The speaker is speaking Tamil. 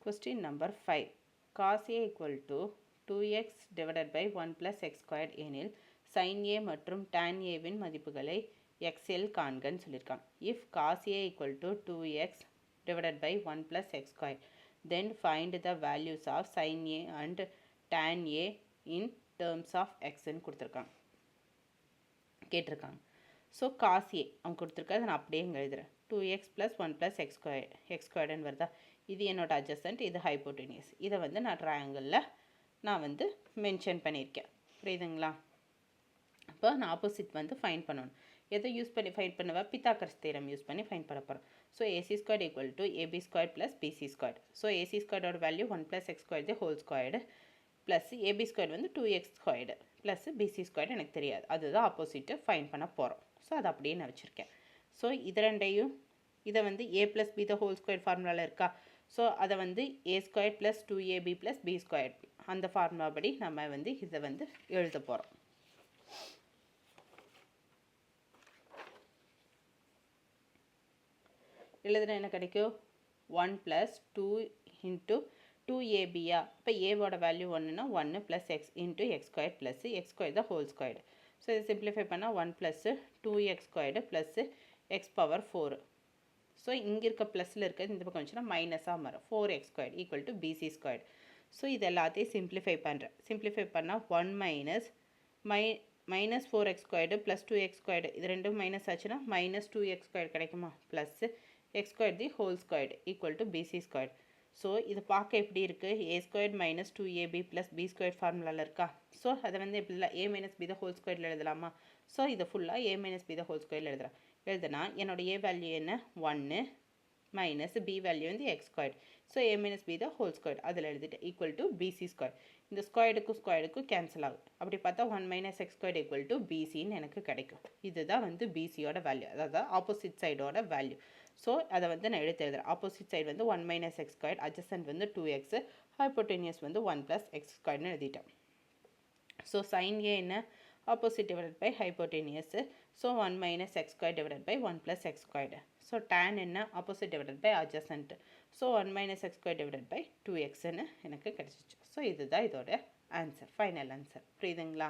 Question number 5. Cos A equal to 2x divided by 1 plus x squared எனில் sin A மற்றும் tan A வின் மதிப்புகளை xல் காண்கன்னு சொல்லியிருக்காங்க. If cos A equal to 2x divided by 1 plus x squared, then find the values of sin A and tan A in terms of xன்னு கொடுத்துருக்காங்க கேட்டிருக்காங்க. ஸோ cos A அவங்க கொடுத்துருக்காது நான் அப்படியே இங்கே எழுதுகிறேன். 2x plus 1 plus x squared வருதா, இது என்னோட adjacent, இது hypotenuse. இதை வந்து நான் ட்ரையாங்கிளில் நான் வந்து மென்ஷன் பண்ணியிருக்கேன். புரியுதுங்களா? இப்போ நான் ஆப்போசிட் வந்து ஃபைண்ட் பண்ணணும். எதை யூஸ் பண்ணி ஃபைண்ட் பண்ணுவேன்? பித்தாகரஸ் தியரம் யூஸ் பண்ணி ஃபைண்ட் பண்ண போகிறோம். So AC squared equal to AB squared plus BC squared. So AC ஸ்கொயர்டோட value 1 plus x square the whole squared plus AB square வந்து 2x squared plus PC squared எனக்கு தெரியாது. அதுதான் ஆப்போசிட்டு ஃபைண்ட் பண்ண போகிறோம். ஸோ அதை அப்படியே நான் வச்சுருக்கேன். ஸோ இது ரெண்டையும் இதை வந்து A plus B the whole square ஃபார்முலாவில் இருக்கா? ஸோ அதை வந்து A square plus 2ab plus B square அந்த ஃபார்முலா படி நம்ம வந்து இதை வந்து எழுத போகிறோம். எழுதுனா என்ன கிடைக்கும்? 1 ப்ளஸ் 2 இன்ட்டு 2abயா, இப்போ ஏவோட வேல்யூ 1னா 1 plus x into x square plus x square the whole squared. So இதை சிம்பிளிஃபை பண்ணால் 1 plus 2x squared plus x power 4. So இங்கே இருக்க ப்ளஸில் இருக்கிறது இந்த பக்கம் வந்துச்சுன்னா மைனஸாக மாறும். 4x squared equal to BC squared. So இது எல்லாத்தையும் சிம்பிளிஃபை பண்ணுறேன். சிம்பிளிஃபை பண்ணால் 1 minus 4x squared plus 2x squared, இது ரெண்டும் மைனஸ் ஆச்சுன்னா மைனஸ் 2x ஸ்கொயர் கிடைக்குமா, plus x square the whole squared equal to BC squared. So இது பார்க்க எப்படி இருக்குது? A square minus 2ab plus B square ஃபார்முலாவில் இருக்கா? ஸோ அதை வந்து எப்படிலாம் A minus B the whole ஸ்கொயரில் எழுதலாமா? ஸோ இதை ஃபுல்லாக A minus B the whole ஸ்கொயரில் எழுதுனா என்னோட ஏ வேல்யூ என்ன? 1 மைனஸ் பி வேல்யூ வந்து x squared. So A minus B the whole squared அதில் எழுதிட்டு ஈக்குவல் டு பிசி ஸ்கொயர். இந்த ஸ்கொயர்டுக்கும் கேன்சல் ஆகும். அப்படி பார்த்தா 1 minus x squared equal to பிசின்னு எனக்கு கிடைக்கும். இதுதான் வந்து பிசியோட வேல்யூ, அதாவது ஆப்போசிட் சைடோட வேல்யூ. ஸோ அதை வந்து நான் எடுத்து எழுதுறேன். ஆப்போசிட் சைடு வந்து 1 மைனஸ் எக்ஸ் ஸ்கொயர், அட்ஜசன்ட் வந்து 2x, ஹைப்போட்டெனியஸ் வந்து 1 ப்ளஸ் எக்ஸ் ஸ்கொயர்னு எழுதிட்டேன். ஸோ சைன் ஏ என்ன? Opposite divided by hypotenuse. So 1 minus x square divided by 1 plus x squared. So tan என்ன? Opposite divided by adjacent. So 1 minus x square divided by 2xன்னு எனக்கு கிடச்சிச்சு. ஸோ இதுதான் இதோட ஆன்சர், ஃபைனல் ஆன்சர். புரியுதுங்களா?